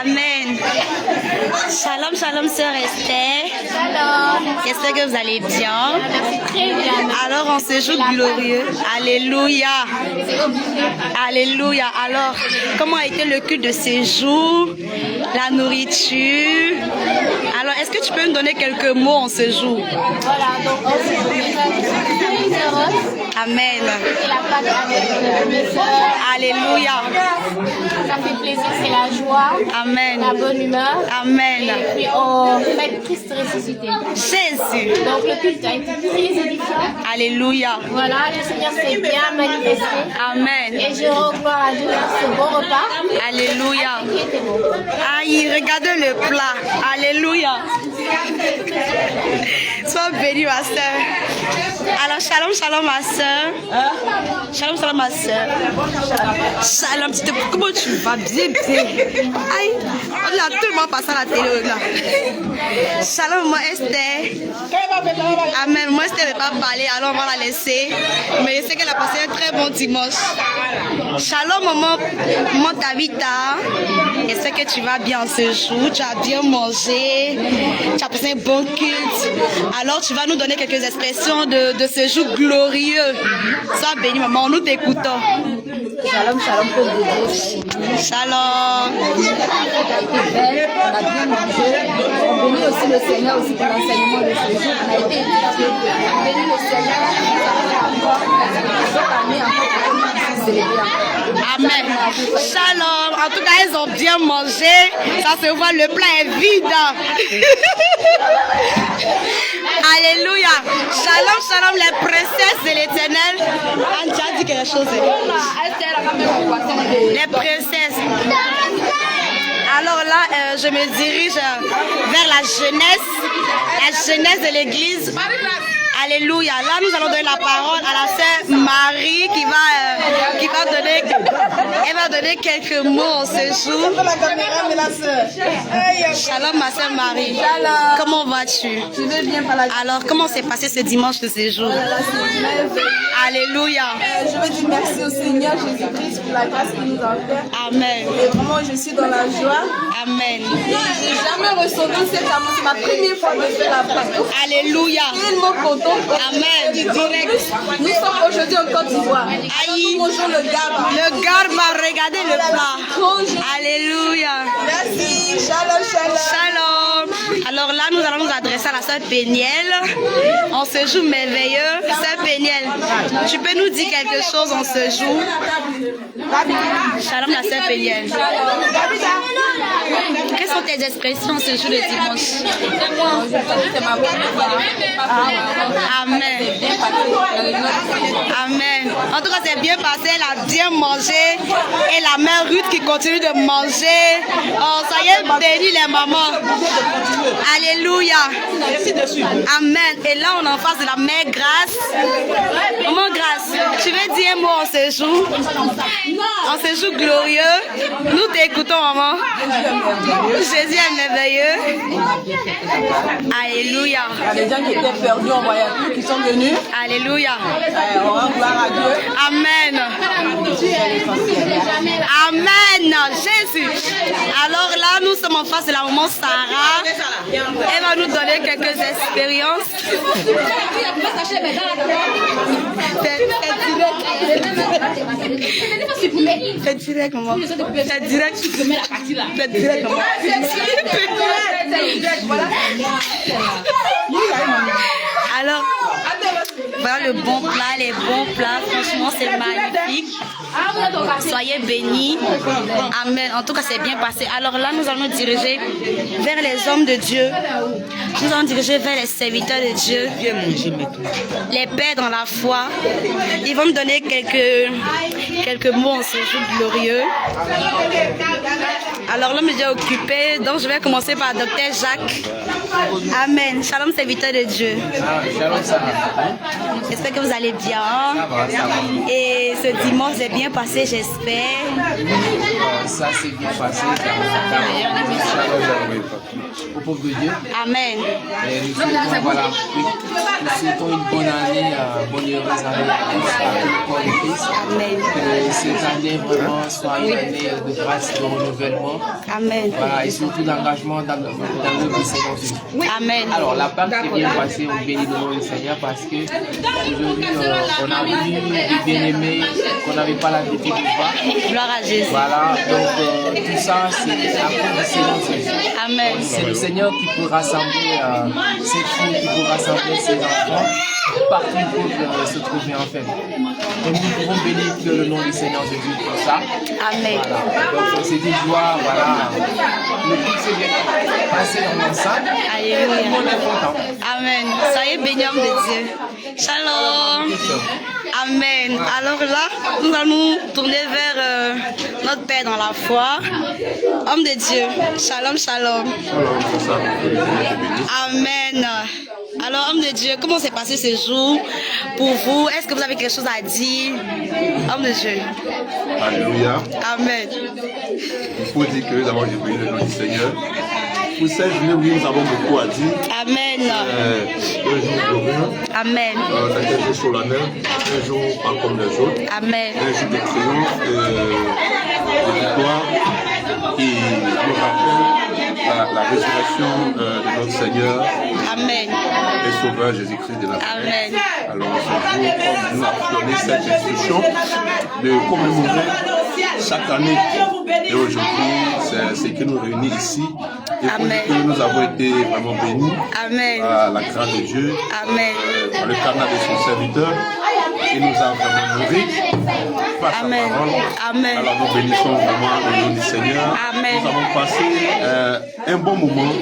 Amen. Shalom, shalom, sœur Esther. Shalom. J'espère que vous allez bien. Merci très bien. Alors, en ce jour glorieux. Alléluia. Alléluia. Alors, comment a été le culte de ces jours? La nourriture. Alors, est-ce que tu peux me donner quelques mots en ce jour? Voilà, donc je suis très heureuse. Amen. Et la Pâque avec mes soeurs. Alléluia. Ça fait plaisir, c'est la joie, Amen. la bonne humeur. Amen. Et puis on fête Christ ressuscité. Jésus. Donc le culte a été très édifiant. Alléluia. Voilà, le Seigneur s'est bien manifesté. Amen. Et je rends gloire à Dieu pour ce bon repas. Alléluia. Qui était bon. Aïe, regardez le plat. Alléluia. Sois bénie, ma soeur. Alors, shalom, shalom, ma soeur. Shalom, shalom, ma soeur. Shalom, comment tu vas? Bien, bien. Aïe, on a tellement passé à la télé, là. Shalom, moi, Esther. Amen. Moi, Esther ne veut pas parler, alors on va la laisser. Mais je sais qu'elle a passé un très bon dimanche. Shalom, maman Tabitha. Je sais que tu vas bien ce jour. Tu as bien mangé. Tu as passé un bon culte. Alors, tu vas nous donner quelques expressions de ce jour glorieux. Sois béni, maman. Nous t'écoutons. Shalom, shalom, peuple de Dieu. Shalom. On a été belle, on a bien mangé. On bénit aussi le Seigneur aussi pour l'enseignement de ce jour. On a été éduqués. On bénit le Seigneur. Cette année encore, on a célébré encore. Amen. Shalom. En tout cas, ils ont bien mangé. Ça se voit, le plat est vide. Alléluia. Shalom, shalom, les princesses de l'Éternel. Anne, tu as dit quelque chose. Les princesses. Alors là, je me dirige vers la jeunesse de l'église. Alléluia. Là, nous allons donner la parole à la sœur Marie qui va donner quelques mots en ce jour. Shalom, ma sœur Marie. Shalom. Comment vas-tu? Je vais bien par la grâce. Alors, comment s'est passé ce dimanche de ce jour? Alléluia. Je veux dire merci au Seigneur Jésus-Christ pour la grâce qu'il nous a offerte. Amen. Et vraiment, je suis dans la joie. Amen. J'ai jamais ressenti cet amour. C'est ma première fois de faire la Pâque. Alléluia. Tellement content. Amen. Nous sommes aujourd'hui en Côte d'Ivoire. Aïe. Nous mangeons le garba. Le garba, regardez le plat. Trop joli. Alléluia. Merci. Shalom, shalom. Shalom. Alors là, nous allons nous adresser à la sœur Péniel. En ce jour merveilleux, sœur Péniel, tu peux nous dire quelque chose en ce jour? Shalom, la sœur Péniel. Quelles sont tes expressions ce jour de dimanche? Amen. Amen. En tout cas, c'est bien passé. Elle a bien mangé. Et la mère Ruth qui continue de manger. Oh, soyez bénis les mamans. Alléluia. Amen. Et là, on est en face de la mère Grâce. Maman Grâce, tu veux dire un mot en ce jour? En ce jour glorieux. Nous t'écoutons, maman. Jésus est merveilleux. Alléluia. Il y a des gens qui étaient perdus en voyage, qui sont venus. Alléluia. On rend gloire à Dieu. Amen. Amen. Jésus. Alors là, nous sommes en face de la maman Sarah. Elle va nous donner quelques expériences. C'est direct, maman. C'est direct. C'est direct, maman. Alors, voilà le bon plat, les bons plats. Franchement, c'est magnifique. Soyez bénis. Amen. En tout cas, c'est bien passé. Alors là, nous allons nous diriger vers les hommes de Dieu. Nous allons nous diriger vers les serviteurs de Dieu. Les pères dans la foi. Ils vont me donner quelques mots en ce jour glorieux. Alors l'homme est déjà occupé. Donc je vais commencer par Dr Jacques. Amen. Shalom, serviteur de Dieu. J'espère que vous allez bien. Et ce dimanche est bien passé, j'espère. ça s'est bien passé au pauvre de Dieu. Amen. Et nous souhaitons, voilà, nous souhaitons une bonne année, bonne heureuse année à tout le corps de Christ. Amen. Que cette année vraiment soit une année de grâce, de renouvellement. Amen. Voilà, et surtout d'engagement dans l'œuvre du Seigneur Jésus. Amen. Alors, la Pâque est bien passée, on bénit le nom du Seigneur parce que aujourd'hui, on a vu des bien-aimés qu'on n'avait pas l'habitude de voir. Gloire à Jésus. Voilà, donc tout ça, c'est à cause du Seigneur Jésus. Amen. C'est le Seigneur qui peut rassembler ses filles, qui peut rassembler ses enfants, partout où ils peuvent se trouver en fait. Et nous pouvons bénir que le nom du Seigneur Jésus pour ça. Amen. Voilà. Donc c'est des joies, voilà. Le tout s'est bien passé dans l'ensemble. Alléluia. Tout le monde est content. Amen. Soyez bénis, homme de Dieu. Shalom. Amen. Alors là, nous allons tourner vers notre Père dans la foi. Homme de Dieu. Shalom, shalom. Amen. Alors, homme de Dieu, comment s'est passé ce jour pour vous? Est-ce que vous avez quelque chose à dire? Homme de Dieu. Alléluia. Amen. Il faut dire que nous avons béni le nom du Seigneur. Pour cette journée, oui, nous avons beaucoup à dire. Amen. Un jour glorieux. Amen. Un jour solennel. Un jour pas comme les autres. Amen. Un jour de triomphe, de victoire qui nous rappelle la résurrection de notre Seigneur Amen. et Sauveur Jésus-Christ de Nazareth. Amen. Alors, ce jour, comme nous avons donné cette instruction de commémorer chaque année. Et aujourd'hui, c'est ce qui nous réunit ici. Et pour dire que nous avons été vraiment bénis par la grâce de Dieu, par le canal de son serviteur. Il nous a vraiment nourris par sa parole. Amen. Alors nous bénissons vraiment le nom du Seigneur. Amen. Nous avons passé un bon moment.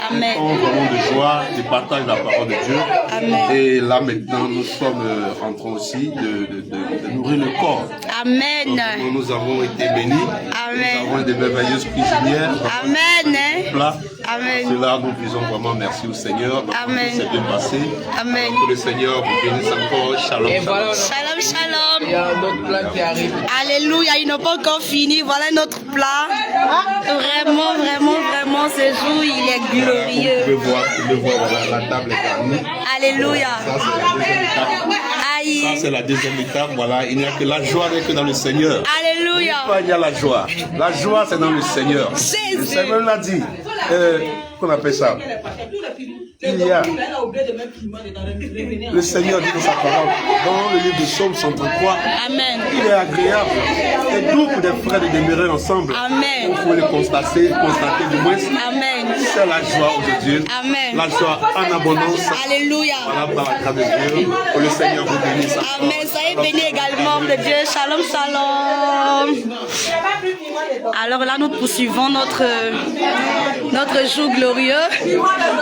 Amen. Un temps vraiment de joie, de partage de la parole de Dieu. Amen. Et là maintenant, nous sommes en train aussi de nourrir le corps. Amen. Donc, nous avons été bénis. Amen. Nous avons des merveilleuses cuisinières. Amen. Plat. Amen. Cela, nous disons vraiment merci au Seigneur. Amen. C'est bien passé. Amen. Que le Seigneur vous bénisse encore. Shalom. Et voilà, Shalom, shalom. il y a un autre plat qui arrive. Alléluia, ils n'ont pas encore fini. Voilà notre plat. Vraiment, vraiment, vraiment, ce jour, il est glorieux. Vous pouvez voir, voilà, la table est garnie. Alléluia. Ça, c'est la deuxième étape. Aïe. Ça, c'est la deuxième étape. Voilà, il n'y a que la joie n'est que dans le Seigneur. Alléluia. Il y a la joie. La joie, c'est dans le Seigneur. Jésus. Le Seigneur l'a dit. Qu'on appelle ça? Il y a. Le Seigneur dit dans sa parole, dans le livre de Psaume 133, Amen. il est agréable et doux pour des frères de demeurer ensemble. Amen. Il faut le constater du moins. Amen. C'est la joie aujourd'hui. Amen. La joie en abondance. Alléluia. Voilà, par la grâce de Dieu. Que le Seigneur vous bénisse. Amen. Soyez bénis également, homme de Dieu. Shalom, shalom. Alors là, nous poursuivons notre jour glorieux.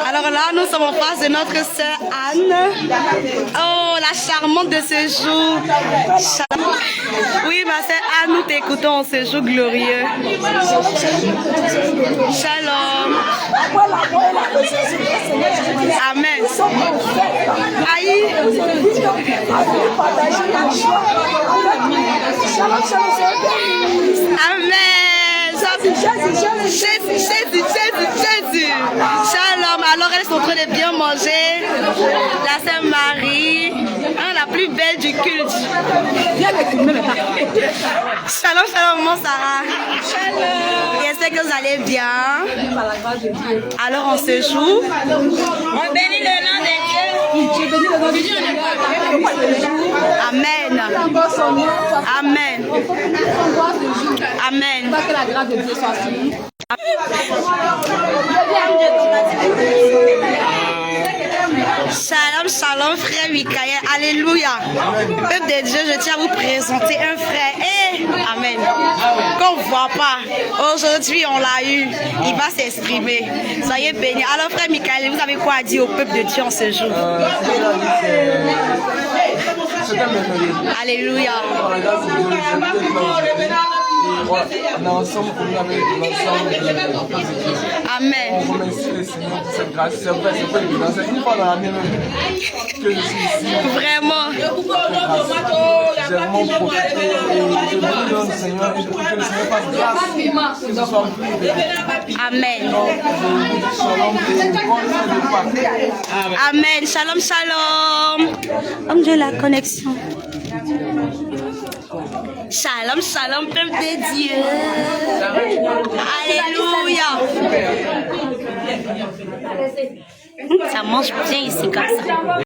Alors là, nous sommes en face de notre sœur Anne. Oh, la charmante de ce jour. Oui, ma sœur Anne, nous t'écoutons en ce jour glorieux. Shalom. Amen. Aïe. Amen. Jésus. Shalom. Alors elles sont en train de bien manger. La sœur Marie, la plus belle du culte. Shalom, maman Sarah. Shalom. J'espère que vous allez bien. Alors en ce jour, on bénit le nom de Dieu. Amen. Amen. Amen. Que la grâce de Dieu soit sur nous. Shalom, shalom, frère Michael. Alléluia. Peuple de Dieu, je tiens à vous présenter un frère. Amen. Qu'on ne voit pas. Aujourd'hui, on l'a eu. Il va s'exprimer. Soyez bénis. Alors, frère Michael, vous avez quoi à dire au peuple de Dieu en ce jour? Alléluia. On est ensemble, on avec l'ensemble de Amen. on remercie le Seigneur pour cette grâce. C'est vrai, c'est pas évident. C'est une fois dans l'année même que je suis ici. Vraiment. j'ai vraiment profité et je prie le Seigneur et je prie que le Seigneur fasse grâce que ce soit plus bénéfique. Amen. Donc, je vous dis shalom et bonne fête de Pâques. Amen. Shalom, shalom. Oh Dieu, la connexion. Shalom, shalom, peuple de Dieu. Alléluia. Ça mange bien ici comme ça.